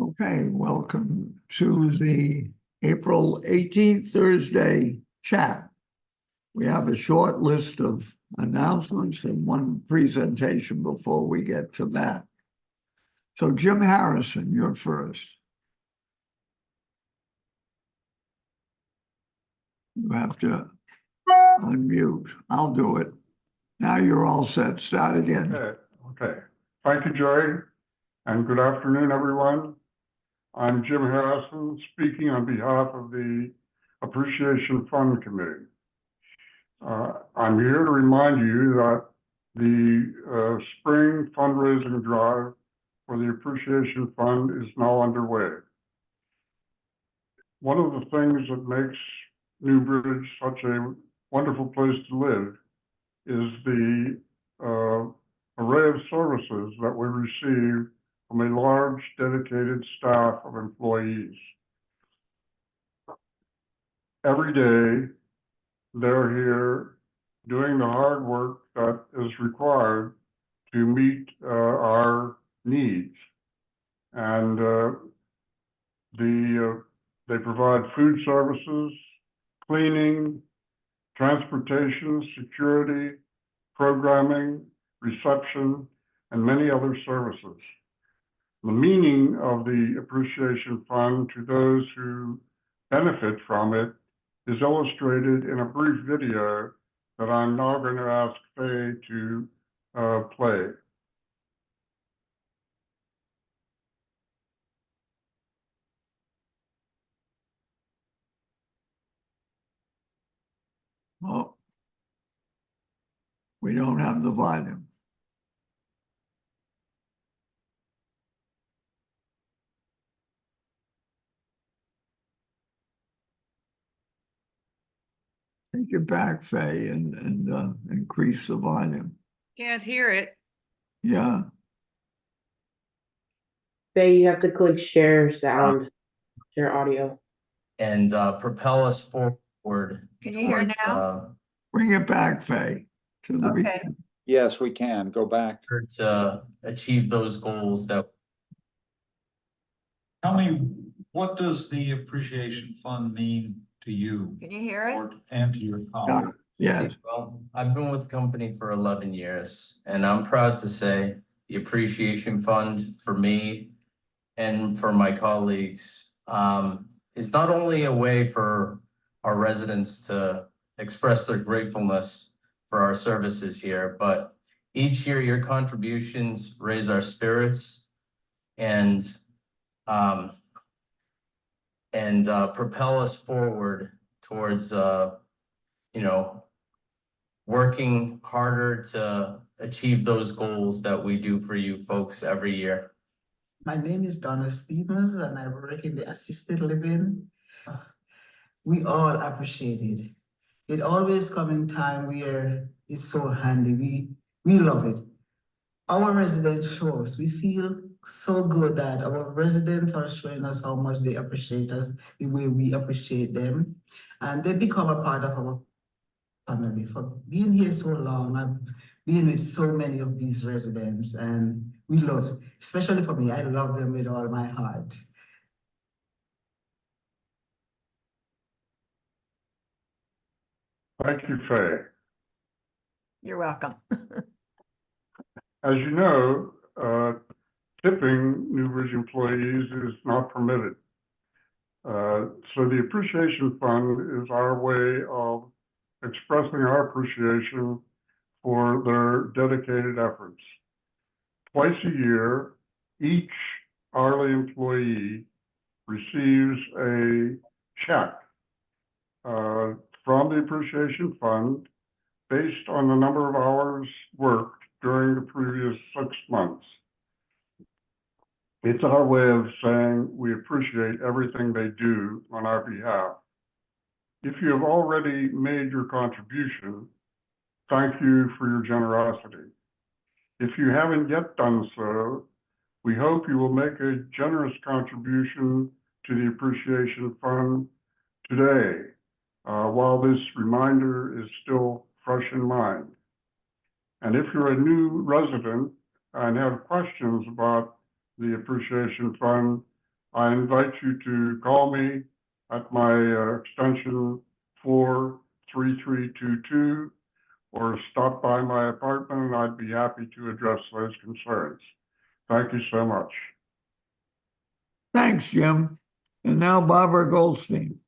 Okay, welcome to the April 18th Thursday chat. We have a short list of announcements and one presentation before we get to that. So Jim Harrison, you're first. You have to unmute. I'll do it. Now you're all set. Start again. Okay. Thank you, Jerry, and good afternoon, everyone. I'm Jim Harrison, speaking on behalf of the Appreciation Fund Committee. I'm here to remind you that the spring fundraising drive for the Appreciation Fund is now underway. One of the things that makes Newbridge such a wonderful place to live is the array of services that we receive from a large dedicated staff of employees. Every day, they're here doing the hard work that is required to meet our needs. And they provide food services, cleaning, transportation, security, programming, reception, and many other services. The meaning of the Appreciation Fund to those who benefit from it is illustrated in a brief video that I'm now going to ask Faye to play. Oh, we don't have the volume. Take it back, Faye, and increase the volume. Can't hear it. Yeah. Faye, you have to click share sound, share audio. And propel us forward. Can you hear now? Bring it back, Faye, to the Okay. beginning. Yes, we can. Go back. To achieve those goals that. Tell me, what does the Appreciation Fund mean to you Can you hear it? and to your colleagues? Yes. Well, I've been with the company for 11 years, and I'm proud to say the Appreciation Fund for me and for my colleagues is not only a way for our residents to express their gratefulness for our services here, but each year your contributions raise our spirits and propel us forward towards working harder to achieve those goals that we do for you folks every year. My name is Donna Stevens and I work in the assisted living. We all appreciate it. It always comes in time where it's so handy. We love it. Our residents show us. We feel so good that our residents are showing us how much they appreciate us, the way we appreciate them. And they become a part of our family. For being here so long, I've been with so many of these residents and we love, especially for me, I love them with all my heart. Thank you, Faye. You're welcome. As you know, tipping Newbridge employees is not permitted. So the Appreciation Fund is our way of expressing our appreciation for their dedicated efforts. Twice a year, each hourly employee receives a check from the Appreciation Fund based on the number of hours worked during the previous 6 months. It's our way of saying we appreciate everything they do on our behalf. If you have already made your contribution, thank you for your generosity. If you haven't yet done so, we hope you will make a generous contribution to the Appreciation Fund today, while this reminder is still fresh in mind. And if you're a new resident and have questions about the Appreciation Fund, I invite you to call me at my extension 43322 or stop by my apartment and I'd be happy to address those concerns. Thank you so much. Thanks, Jim. And now Barbara Goldstein.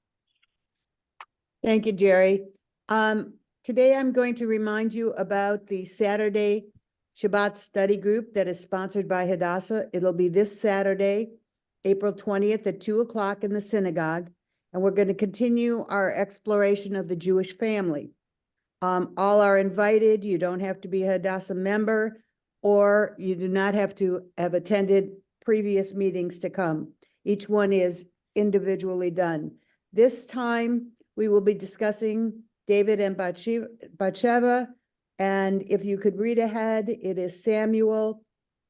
Thank you, Jerry. Today I'm going to remind you about the Saturday Shabbat study group that is sponsored by Hadassah. It'll be this Saturday, April 20th at 2 o'clock in the synagogue. And we're going to continue our exploration of the Jewish family. All are invited. You don't have to be a Hadassah member, or you do not have to have attended previous meetings to come. Each one is individually done. This time, we will be discussing David and Bathsheba. And if you could read ahead, it is Samuel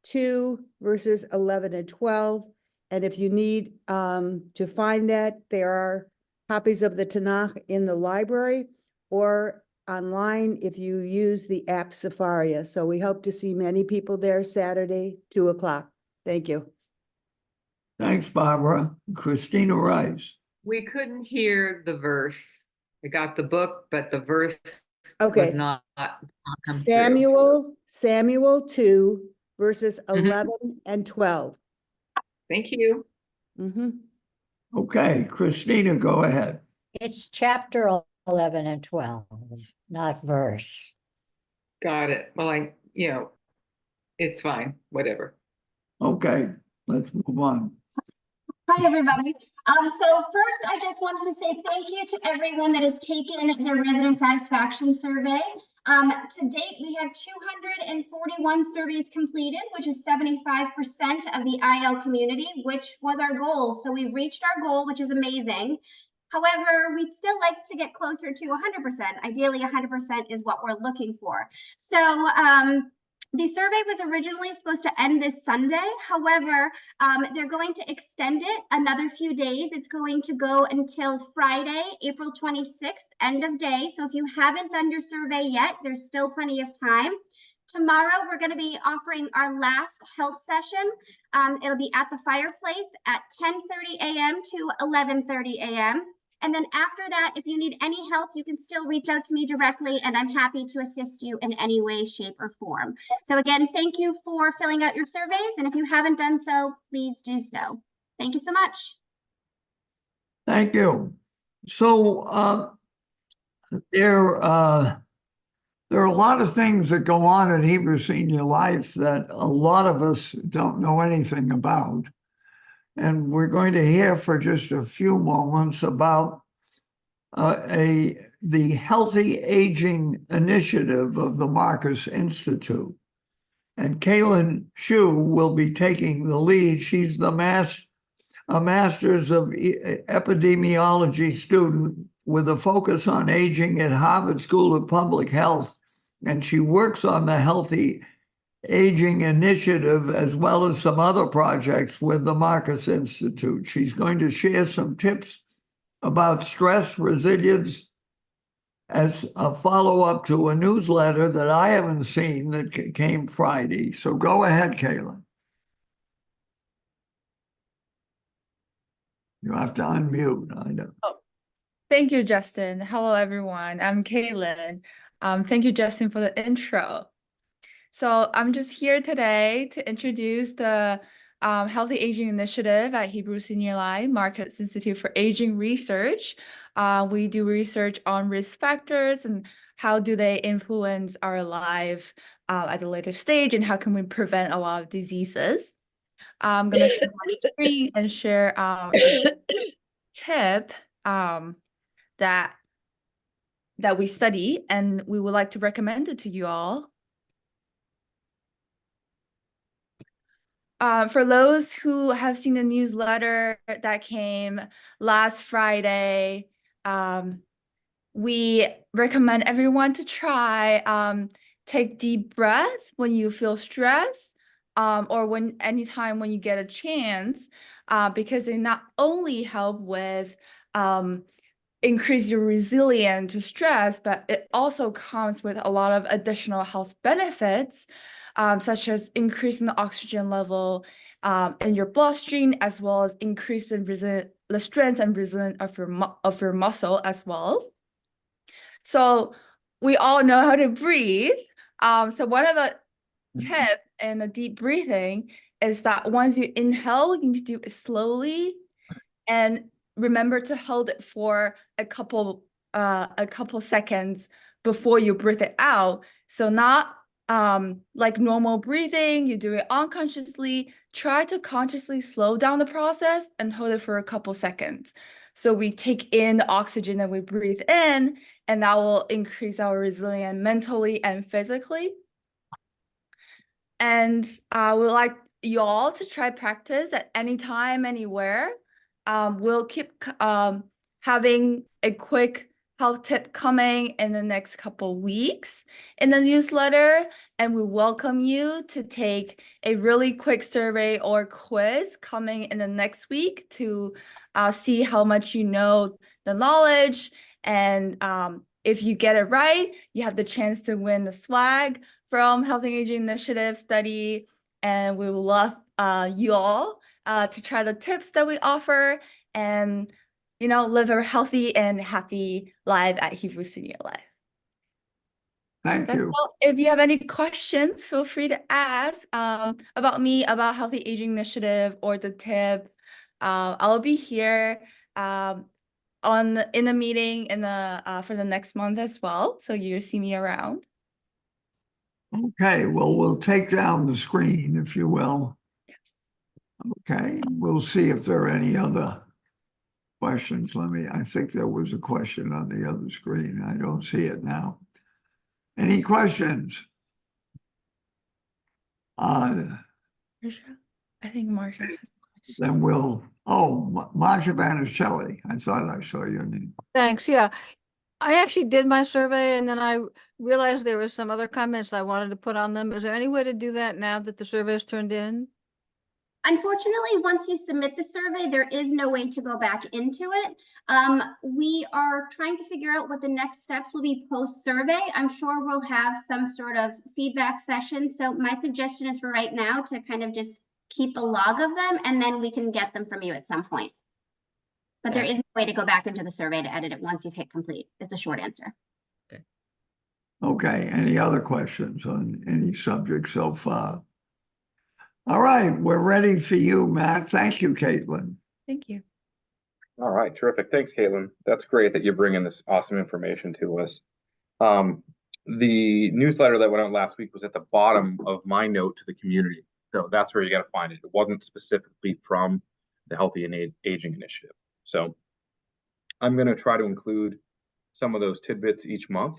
2 verses 11 and 12. And if you need to find that, there are copies of the Tanakh in the library or online if you use the app Safaria. So we hope to see many people there Saturday, 2 o'clock. Thank you. Thanks, Barbara. Christina Rice. We couldn't hear the verse. I got the book, but the verse Okay. was not come through. Samuel 2 verses Mhm. 11 and 12. Thank you. Mhm. Okay, Christina, go ahead. It's chapter 11 and 12, not verse. Got it. Well, it's fine, whatever. Okay, let's move on. Hi, everybody. So first, I just wanted to say thank you to everyone that has taken the resident satisfaction survey. To date, we have 241 surveys completed, which is 75% of the IL community, which was our goal. So we've reached our goal, which is amazing. However, we'd still like to get closer to 100%. Ideally, 100% is what we're looking for. So the survey was originally supposed to end this Sunday. However, they're going to extend it another few days. It's going to go until Friday, April 26th, end of day. So if you haven't done your survey yet, there's still plenty of time. Tomorrow, we're going to be offering our last help session. It'll be at the fireplace at 10:30 a.m. to 11:30 a.m. And then after that, if you need any help, you can still reach out to me directly, and I'm happy to assist you in any way, shape, or form. So again, thank you for filling out your surveys. And if you haven't done so, please do so. Thank you so much. Thank you. So there are a lot of things that go on in Hebrew Senior Life that a lot of us don't know anything about. And we're going to hear for just a few moments about the Healthy Aging Initiative of the Marcus Institute. And Kaylin Shu will be taking the lead. She's a master's of epidemiology student with a focus on aging at Harvard School of Public Health. And she works on the Healthy Aging Initiative as well as some other projects with the Marcus Institute. She's going to share some tips about stress resilience as a follow-up to a newsletter that I haven't seen that came Friday. So go ahead, Kaylin. You have to unmute. I know. Oh, thank you, Justin. Hello, everyone. I'm Kaylin. Thank you, Justin, for the intro. So I'm just here today to introduce the Healthy Aging Initiative at Hebrew Senior Life, Marcus Institute for Aging Research. We do research on risk factors and how do they influence our life at a later stage, and how can we prevent a lot of diseases. I'm going to share my screen and share a tip that we study, and we would like to recommend it to you all. For those who have seen the newsletter that came last Friday, we recommend everyone to try take deep breaths when you feel stressed, or anytime when you get a chance, because they not only help with increase your resilience to stress, but it also comes with a lot of additional health benefits, such as increasing the oxygen level in your bloodstream, as well as increase the strength and resilience of your muscle as well. So we all know how to breathe. So one of the tip in the deep breathing is that once you inhale, you need to do it slowly, and remember to hold it for a couple seconds before you breathe it out. So not like normal breathing, you do it unconsciously. Try to consciously slow down the process and hold it for a couple seconds. So we take in the oxygen and we breathe in, and that will increase our resilience mentally and physically. And we'd like you all to try practice at any time, anywhere. We'll keep having a quick health tip coming in the next couple weeks in the newsletter, and we welcome you to take a really quick survey or quiz coming in the next week to see how much you know the knowledge. And if you get it right, you have the chance to win the swag from Healthy Aging Initiative study, and we would love you all to try the tips that we offer and, you know, live a healthy and happy life at Hebrew Senior Life. Thank That's you. all. If you have any questions, feel free to ask about me, about Healthy Aging Initiative or the tip. I'll be here in the meeting for the next month as well, so you'll see me around. Okay, well, we'll take down the screen, if you will. Yes. Okay, we'll see if there are any other questions. I think there was a question on the other screen. I don't see it now. Any questions? Marsha? I think Marsha has a question. Then Marsha Vanicelli. I thought I saw your name. Thanks, yeah. I actually did my survey and then I realized there was some other comments I wanted to put on them. Is there any way to do that now that the survey is turned in? Unfortunately, once you submit the survey, there is no way to go back into it. We are trying to figure out what the next steps will be post-survey. I'm sure we'll have some sort of feedback session. So my suggestion is for right now to kind of just keep a log of them, and then we can get them from you at some point. But there is no way to go back into the survey to edit it once you've hit complete, is the short answer. Okay, any other questions on any subject so far? All right, we're ready for you, Matt. Thank you, Caitlin. Thank you. All right, terrific. Thanks, Caitlin. That's great that you're bringing this awesome information to us. The newsletter that went out last week was at the bottom of my note to the community. So that's where you got to find it. It wasn't specifically from the Healthy and Aging Initiative. So I'm going to try to include some of those tidbits each month,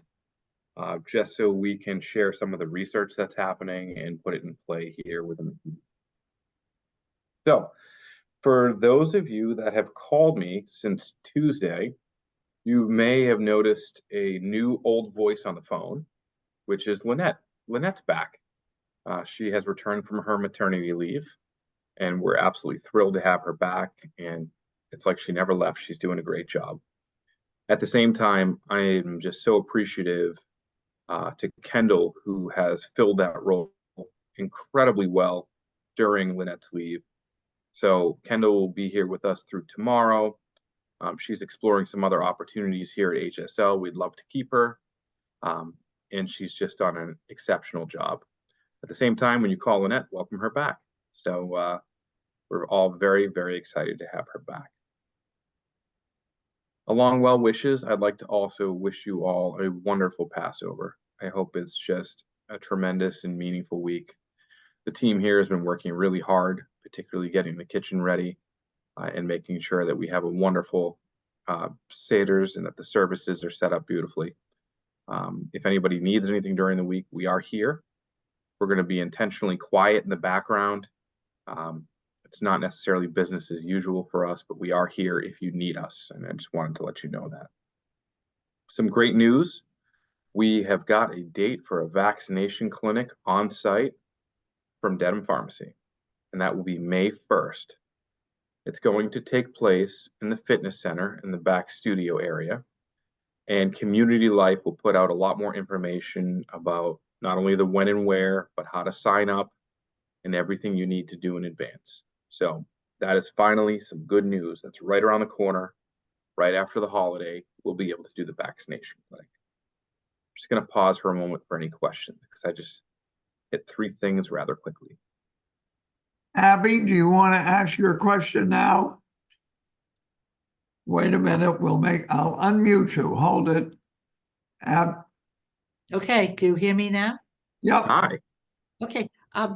just so we can share some of the research that's happening and put it in play here within the community. So for those of you that have called me since Tuesday, you may have noticed a new old voice on the phone, which is Lynette. Lynette's back. She has returned from her maternity leave, and we're absolutely thrilled to have her back. And it's like she never left. She's doing a great job. At the same time, I am just so appreciative to Kendall, who has filled that role incredibly well during Lynette's leave. So Kendall will be here with us through tomorrow. She's exploring some other opportunities here at HSL. We'd love to keep her. And she's just done an exceptional job. At the same time, when you call Lynette, welcome her back. So we're all very, very excited to have her back. Along well wishes, I'd like to also wish you all a wonderful Passover. I hope it's just a tremendous and meaningful week. The team here has been working really hard, particularly getting the kitchen ready and making sure that we have a wonderful seders and that the services are set up beautifully. If anybody needs anything during the week, we are here. We're going to be intentionally quiet in the background. It's not necessarily business as usual for us, but we are here if you need us. And I just wanted to let you know that. Some great news. We have got a date for a vaccination clinic on site from Dedham Pharmacy, and that will be May 1st. It's going to take place in the fitness center in the back studio area, and Community Life will put out a lot more information about not only the when and where, but how to sign up and everything you need to do in advance. So that is finally some good news. That's right around the corner. Right after the holiday, we'll be able to do the vaccination clinic. I'm just going to pause for a moment for any questions because I just hit 3 things rather quickly. Abby, do you want to ask your question now? Wait a minute, I'll unmute you. Hold it. Okay, can you hear me now? Yep. Hi. Okay,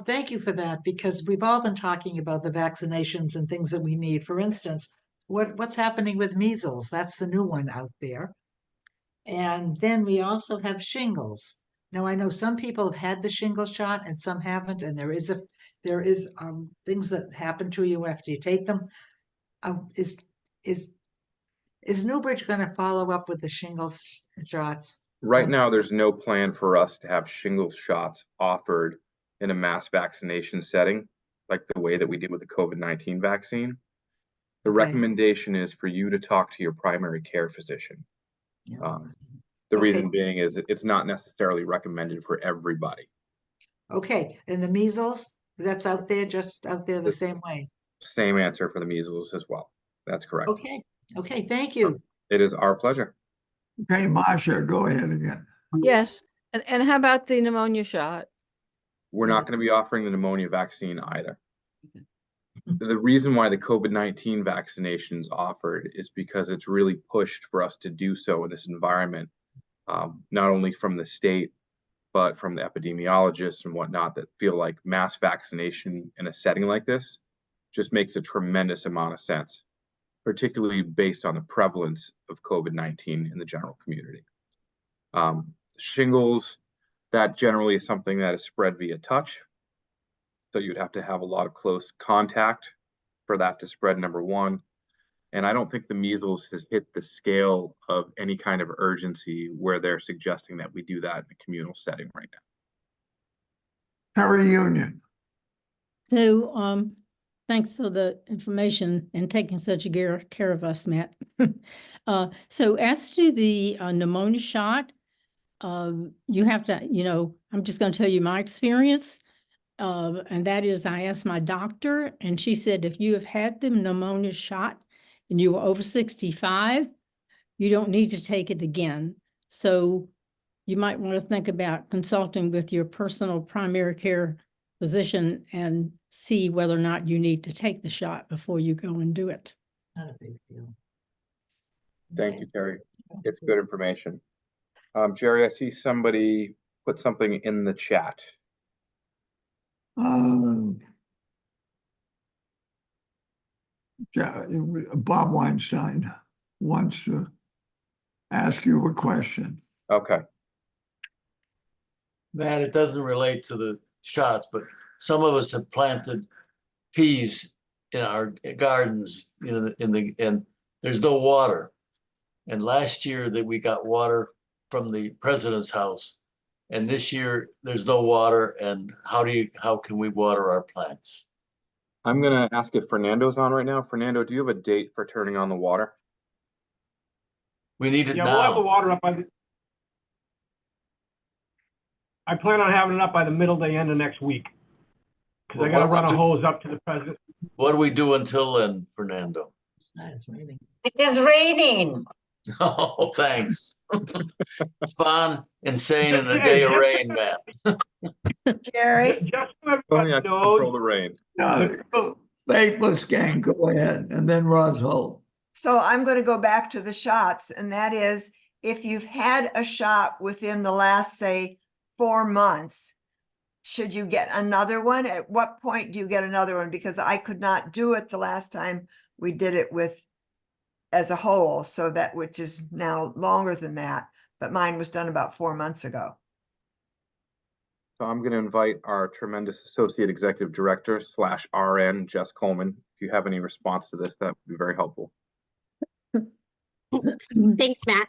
thank you for that, because we've all been talking about the vaccinations and things that we need. For instance, what's happening with measles? That's the new one out there. And then we also have shingles. Now, I know some people have had the shingles shot and some haven't, and there is things that happen to you after you take them. Is Newbridge going to follow up with the shingles shots? Right now, there's no plan for us to have shingles shots offered in a mass vaccination setting, like the way that we did with the COVID-19 vaccine. The recommendation is for you to talk to your primary care physician. The reason being is it's not necessarily recommended for everybody. Okay, and the measles, that's out there, just out there the same way. Same answer for the measles as well. That's correct. Okay, thank you. It is our pleasure. Okay, Marcia, go ahead again. Yes, and how about the pneumonia shot? We're not going to be offering the pneumonia vaccine either. The reason why the COVID-19 vaccination is offered is because it's really pushed for us to do so in this environment, not only from the state, but from the epidemiologists and whatnot that feel like mass vaccination in a setting like this just makes a tremendous amount of sense, particularly based on the prevalence of COVID-19 in the general community. Shingles, that generally is something that is spread via touch. So you'd have to have a lot of close contact for that to spread, number one. And I don't think the measles has hit the scale of any kind of urgency where they're suggesting that we do that in a communal setting right now. Terry Union. So, thanks for the information and taking such a care of us, Matt. So as to the pneumonia shot, you have to, I'm just going to tell you my experience. And that is, I asked my doctor and she said, if you have had the pneumonia shot and you were over 65, you don't need to take it again. So you might want to think about consulting with your personal primary care physician and see whether or not you need to take the shot before you go and do it. Not a big deal. Thank you, Terry. It's good information. Jerry, I see somebody put something in the chat. Bob Weinstein wants to ask you a question. Okay. Matt, it doesn't relate to the shots, but some of us have planted peas in our gardens, and there's no water. And last year that we got water from the president's house, and this year there's no water. And how can we water our plants? I'm gonna ask if Fernando's on right now. Fernando, do you have a date for turning on the water? We need it Yeah, now. we'll have the water up I plan on having it up by the middle to end of next week. Because I gotta run a hose up to the president. What do we do until then, Fernando? It's raining. It is raining. Oh, thanks. Spawn insane in a day of rain, Matt. Jerry. Just so Only I everybody can knows, control the rain. Faithless gang, go ahead, and then Roz Holt. So I'm going to go back to the shots, and that is, if you've had a shot within the last, say, 4 months, should you get another one? At what point do you get another one? Because I could not do it the last time we did it as a whole, so that, which is now longer than that, but mine was done about 4 months ago. So I'm going to invite our tremendous Associate Executive Director / RN, Jess Coleman. If you have any response to this, that would be very helpful. Thanks, Matt.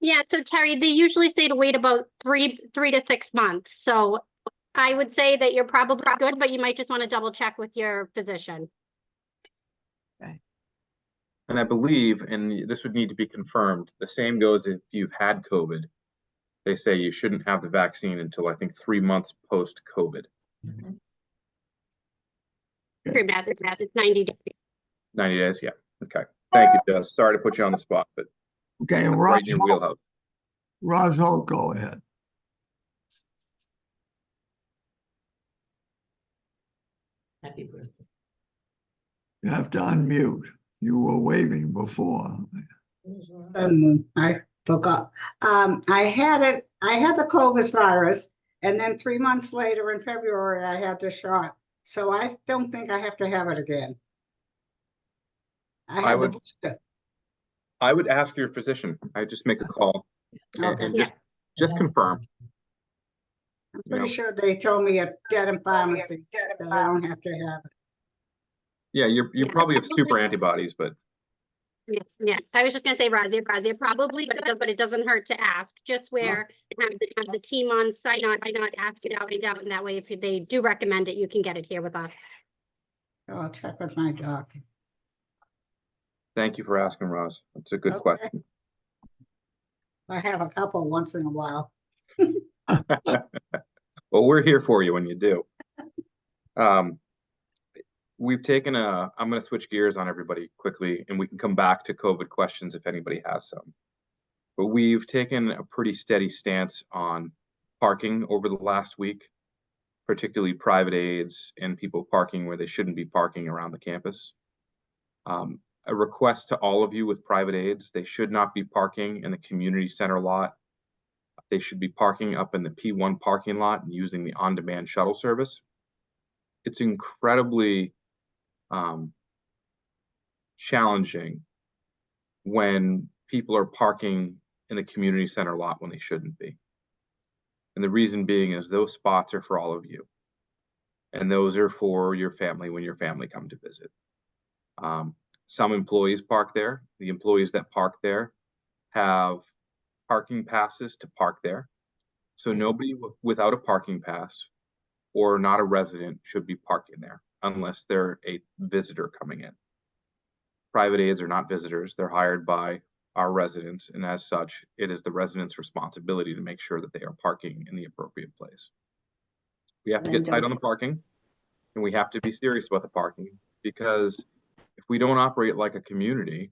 Yeah, so Terry, they usually say to wait about three to 6 months. So I would say that you're probably good, but you might just want to double check with your physician. And I believe, and this would need to be confirmed, the same goes if you've had COVID. They say you shouldn't have the vaccine until I think 3 months post-COVID. True math, it's 90 days. 90 days, yeah. Okay. Thank you, Jess. Sorry to put you on the spot, but Okay, and right in your wheelhouse. Roz Holt, go ahead. Happy birthday. You have to unmute. You were waving before. I forgot. I had the COVID virus, and then 3 months later in February, I had the shot. So I don't think I have to have it again. I had the booster. I would ask your physician. I just make a call and just confirm. I'm pretty sure they told me at Dedham Pharmacy that I don't have to have it. Yeah, you probably have super antibodies, but Yeah, I was just gonna say, Razia probably, but it doesn't hurt to ask, just where have the team on site, not ask it out, and that way, if they do recommend it, you can get it here with us. I'll check with my doctor. thank you for asking, Roz. That's a good question. I have a couple once in a while. Well, we're here for you when you do. We've taken I'm going to switch gears on everybody quickly, and we can come back to COVID questions if anybody has some. But we've taken a pretty steady stance on parking over the last week, particularly private aids and people parking where they shouldn't be parking around the campus. A request to all of you with private aids: they should not be parking in the community center lot. They should be parking up in the P1 parking lot and using the on-demand shuttle service. It's incredibly challenging when people are parking in the community center lot when they shouldn't be. And the reason being is those spots are for all of you. And those are for your family when your family come to visit. Some employees park there. The employees that park there have parking passes to park there. So nobody without a parking pass or not a resident should be parking there unless they're a visitor coming in. Private aids are not visitors. They're hired by our residents, and as such, it is the residents' responsibility to make sure that they are parking in the appropriate place. We have to get tight on the parking, and we have to be serious about the parking, because if we don't operate like a community,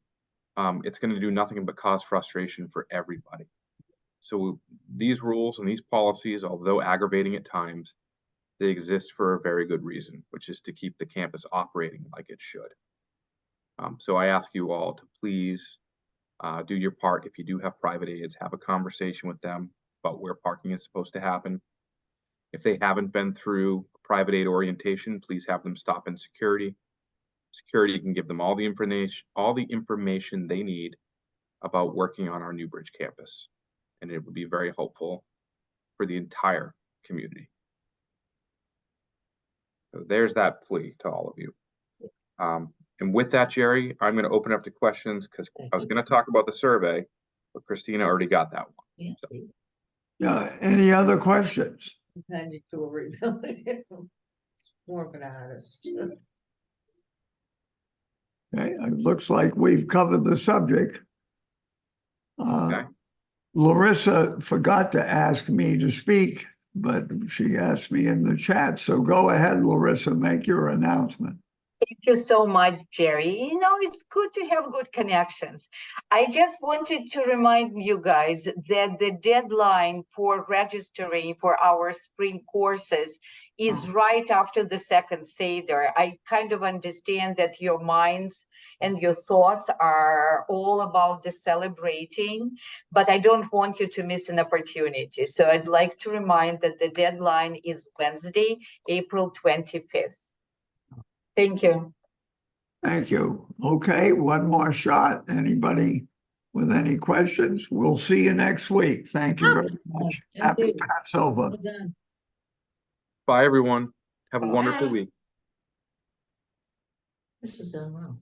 it's going to do nothing but cause frustration for everybody. So these rules and these policies, although aggravating at times, they exist for a very good reason, which is to keep the campus operating like it should. So I ask you all to please do your part. If you do have private aids, have a conversation with them about where parking is supposed to happen. If they haven't been through private aid orientation, please have them stop in security. Security can give them all the information they need about working on our Newbridge campus, and it would be very helpful for the entire community. So there's that plea to all of you. And with that, Jerry, I'm going to open up to questions, because I was going to talk about the survey, but Christina already got that one. So. Yeah, any other questions? More of an artist. Okay, it looks like we've covered the subject. Larissa forgot to ask me to speak, but she asked me in the chat. So go ahead, Larissa, make your announcement. Thank you so much, Jerry. You know, it's good to have good connections. I just wanted to remind you guys that the deadline for registering for our spring courses is right after the second Seder. I kind of understand that your minds and your thoughts are all about the celebrating, but I don't want you to miss an opportunity. So I'd like to remind that the deadline is Wednesday, April 25th. Thank you. Thank you. Okay, one more shot. Anybody with any questions? We'll see you next week. Thank you very much. Happy Passover. Bye, everyone. Have a wonderful week. This is done well.